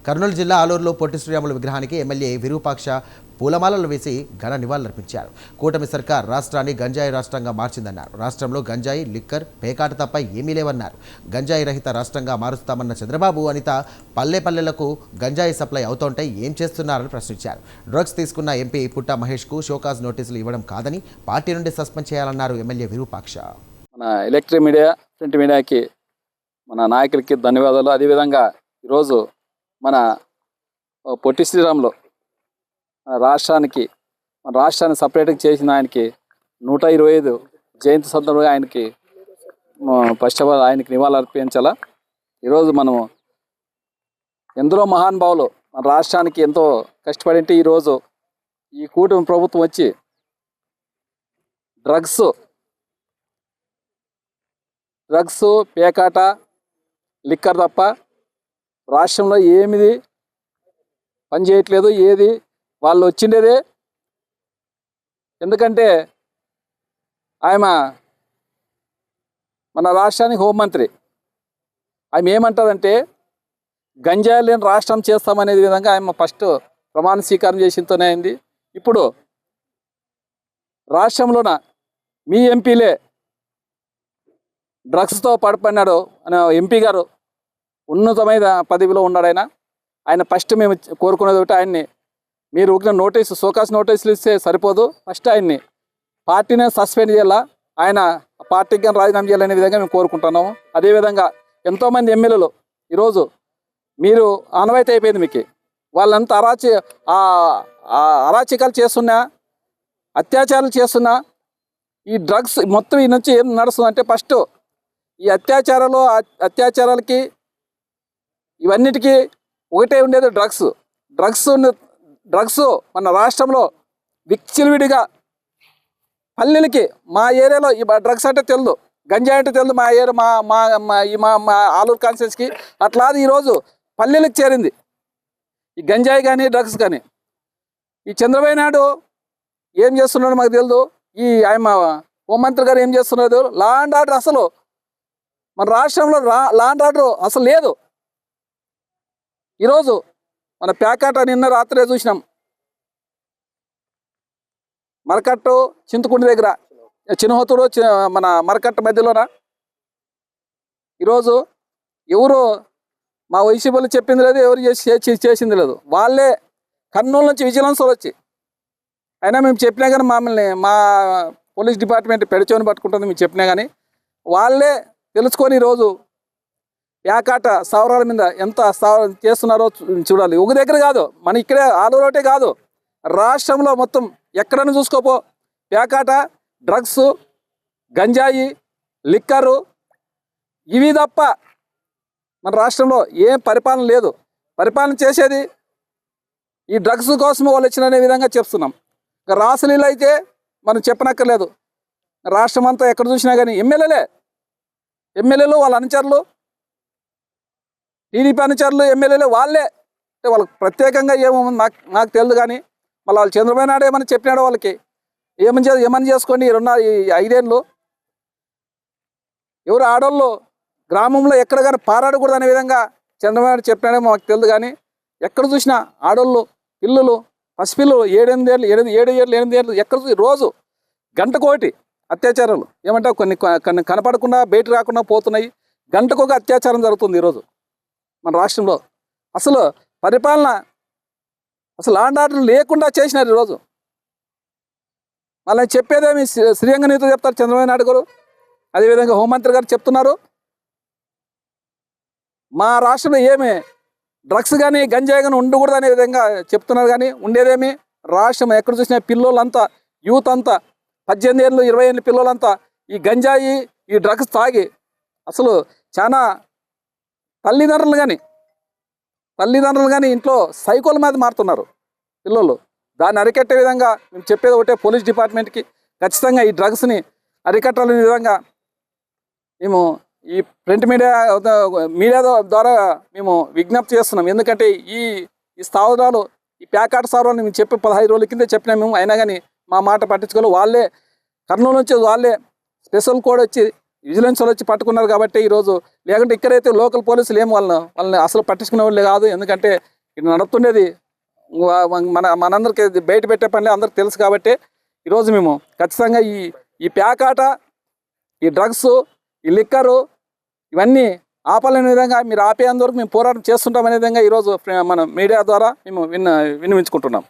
కర్నూలు జిల్లా ఆలూరులో పొట్టి శ్రీరాములు విగ్రహానికి ఎమ్మెల్యే విరూపాక్ష పూలమాలలు వేసి ఘన నివాళులర్పించారు. కూటమి సర్కార్ రాష్ట్రాన్ని గంజాయి రాష్ట్రంగా మార్చిందన్నారు. రాష్ట్రంలో గంజాయి, లిక్కర్, పేకాట తప్ప ఏమీ లేవన్నారు. గంజాయి రహిత రాష్ట్రంగా మారుస్తామన్న చంద్రబాబు, అనిత పల్లె పల్లెలకు గంజాయి సప్లై అవుతుంటే ఏం చేస్తున్నారని ప్రశ్నించారు. డ్రగ్స్ తీసుకున్న ఎంపీ పుట్టా మహేష్కు షోకాజ్ నోటీసులు ఇవ్వడం కాదని పార్టీ నుండి సస్పెండ్ చేయాలన్నారు ఎమ్మెల్యే విరూపాక్ష. మన ఎలక్ట్రిక్ మీడియా, ప్రింట్ మీడియాకి, మన నాయకులకి ధన్యవాదాలు. అదేవిధంగా ఈరోజు మన పొట్టి శ్రీరాములు మన రాష్ట్రాన్ని సపరేట్గా చేసిన ఆయనకి 125 జయంతి సందర్భంగా ఆయనకి ఫస్ట్ ఆఫ్ ఆల్ ఆయనకి నివాళులు అర్పించాలా. ఈరోజు మనము ఎందరో మహానుభావులు మన రాష్ట్రానికి ఎంతో కష్టపడింటే ఈరోజు ఈ కూటమి ప్రభుత్వం వచ్చి డ్రగ్స్, పేకాట, లిక్కర్ తప్ప రాష్ట్రంలో ఏమిది పని చేయట్లేదు. ఏది వాళ్ళు వచ్చిండేదే. ఎందుకంటే ఆయన మన రాష్ట్రానికి హోంమంత్రి. ఆమె ఏమంటారంటే గంజాయి లేని రాష్ట్రం చేస్తామనేది విధంగా ఆయన ఫస్ట్ ప్రమాణ స్వీకారం చేసినతోనే అయింది. ఇప్పుడు రాష్ట్రంలోన మీ ఎంపీలే డ్రగ్స్తో పడిపోయినాడు అనే ఎంపీ గారు ఉన్నతమైన పదవిలో ఉన్నాడు. ఆయన ఫస్ట్ మేము కోరుకునేది ఒకటి, ఆయన్ని మీరు ఒక షోకాస్ నోటీసులు ఇస్తే సరిపోదు, ఫస్ట్ ఆయన్ని పార్టీనే సస్పెండ్ చేయాలా, ఆయన పార్టీకి రాజీనామా చేయాలనే విధంగా మేము కోరుకుంటున్నాము. అదేవిధంగా ఎంతోమంది ఎమ్మెల్యేలు ఈరోజు మీరు ఆనవాయితీ అయిపోయింది మీకు, వాళ్ళంతా అరాచకాలు చేస్తున్నా, అత్యాచారాలు చేస్తున్నా, ఈ డ్రగ్స్ మొత్తం ఈ నుంచి ఏం నడుస్తుందంటే ఫస్ట్ ఈ అత్యాచారాలకి ఇవన్నిటికీ ఒకటే ఉండేది డ్రగ్స్ మన రాష్ట్రంలో విచ్చలవిడిగా పల్లెలకి, మా ఏరియాలో ఈ డ్రగ్స్ అంటే తెలియదు, గంజాయి అంటే తెలియదు మా ఏరియా, మా ఆలూరు కాన్స్టిట్యున్సీకి. అట్లా ఈరోజు పల్లెలకు చేరింది ఈ గంజాయి కానీ డ్రగ్స్ కానీ. ఈ చంద్రబాబు నాయుడు ఏం చేస్తున్నాడో మాకు తెలియదు. ఈ ఆయన హోంమంత్రి గారు ఏం చేస్తున్నారు? లా అండ్ ఆర్డర్, అసలు మన రాష్ట్రంలో లా అండ్ ఆర్డర్ అసలు లేదు. ఈరోజు మన పేకాట నిన్న రాత్రే చూసినాం, మరకట్టు చింతకుండి దగ్గర, చిన్నహోతూరు మన మరకట్టు మధ్యలోన. ఈరోజు ఎవరు మా వైసీపీలు చెప్పింది లేదు, ఎవరు చేసింది లేదు. వాళ్ళే కర్నూలు నుంచి విజిలెన్స్ వచ్చి, అయినా మేము చెప్పినా కానీ మమ్మల్ని మా పోలీస్ డిపార్ట్మెంట్ పెడచోని పట్టుకుంటుంది మేము చెప్పినా కానీ, వాళ్ళే తెలుసుకొని ఈరోజు పేకాట స్థావరాల మీద ఎంత చేస్తున్నారో చూడాలి. ఒక దగ్గర కాదు, మన ఇక్కడే ఆలూరోటే కాదు, రాష్ట్రంలో మొత్తం ఎక్కడైనా చూసుకోపో పేకాట, డ్రగ్స్, గంజాయి, లిక్కరు, ఇవి తప్ప మన రాష్ట్రంలో ఏం పరిపాలన లేదు. పరిపాలన చేసేది ఈ డ్రగ్స్ కోసం వాళ్ళు వచ్చిననే విధంగా చెప్తున్నాం. ఇంకా రాసలీలు అయితే మనం చెప్పనక్కర్లేదు. రాష్ట్రం అంతా ఎక్కడ చూసినా కానీ ఎమ్మెల్యేలు వాళ్ళ అనుచరులు, టీడీపీ అనుచరులు, ఎమ్మెల్యేలు వాళ్ళే. అంటే వాళ్ళకి ప్రత్యేకంగా ఏమో నాకు తెలియదు. కానీ మళ్ళీ వాళ్ళు చంద్రబాబు నాయుడు ఏమని చెప్పినాడో వాళ్ళకి ఏమని చేసుకోండి. ఈ 5 ఏళ్ళు ఎవరు ఆడవాళ్ళు గ్రామంలో ఎక్కడ కానీ పారాడకూడదు అనే విధంగా చంద్రబాబు నాయుడు చెప్పినాడో మాకు తెలియదు. కానీ ఎక్కడ చూసినా ఆడవాళ్ళు, పిల్లలు, పసిపిల్లలు 7 ఏళ్ళు ఎక్కడ రోజు గంటకోటి అత్యాచారాలు. ఏమంటే కొన్ని కనపడకుండా బయట రాకుండా పోతున్నాయి. గంటకొక అత్యాచారం జరుగుతుంది ఈరోజు మన రాష్ట్రంలో. అసలు పరిపాలన, అసలు లా అండ్ ఆర్డర్ లేకుండా చేసినారు ఈరోజు. మళ్ళీ చెప్పేదేమి శ్రీరంగ నీతితో చెప్తారు చంద్రబాబు నాయుడు గారు, అదేవిధంగా హోంమంత్రి గారు చెప్తున్నారు. మా రాష్ట్రంలో ఏమి డ్రగ్స్ కానీ గంజాయి కానీ ఉండకూడదు అనే విధంగా చెప్తున్నారు. కానీ ఉండేదేమి రాష్ట్రం ఎక్కడ చూసినా పిల్లలంతా, యూత్ అంతా 18 ఏళ్ళు 20 ఏళ్ళ పిల్లలంతా ఈ గంజాయి, ఈ డ్రగ్స్ తాగి అసలు చాలా తల్లిదండ్రులు కానీ ఇంట్లో సైకోల మీద మారుతున్నారు పిల్లలు. దాన్ని అరికట్టే విధంగా మేము చెప్పేది ఒకటే, పోలీస్ డిపార్ట్మెంట్కి ఖచ్చితంగా ఈ డ్రగ్స్ని అరికట్టాలనే విధంగా మేము ఈ ప్రింట్ మీడియా ద్వారా మేము విజ్ఞప్తి చేస్తున్నాం. ఎందుకంటే ఈ స్థావరాలు, ఈ పేకాట స్థావరాలు మేము చెప్పి 15 రోజుల కింద చెప్పినా మేము, అయినా కానీ మా మాట పట్టించుకోవాలి. వాళ్ళే కర్నూలు నుంచి వాళ్ళే స్పెషల్ కోడ్ వచ్చి విజిలెన్స్ వాళ్ళు వచ్చి పట్టుకున్నారు కాబట్టి ఈరోజు, లేకుంటే ఇక్కడైతే లోకల్ పోలీసులు ఏం వాళ్ళని అసలు పట్టించుకునే వాళ్ళు కాదు. ఎందుకంటే ఇది నడుస్తుండేది మనందరికీ బయట పెట్టే పని అందరికి తెలుసు కాబట్టి ఈరోజు మేము ఖచ్చితంగా ఈ ప్యాకాట, ఈ డ్రగ్స్, ఈ లిక్కరు ఇవన్నీ ఆపాలనే విధంగా మీరు ఆపేంత వరకు మేము పోరాటం చేస్తుంటాం అనే విధంగా ఈరోజు మన మీడియా ద్వారా మేము విన్నవించుకుంటున్నాం.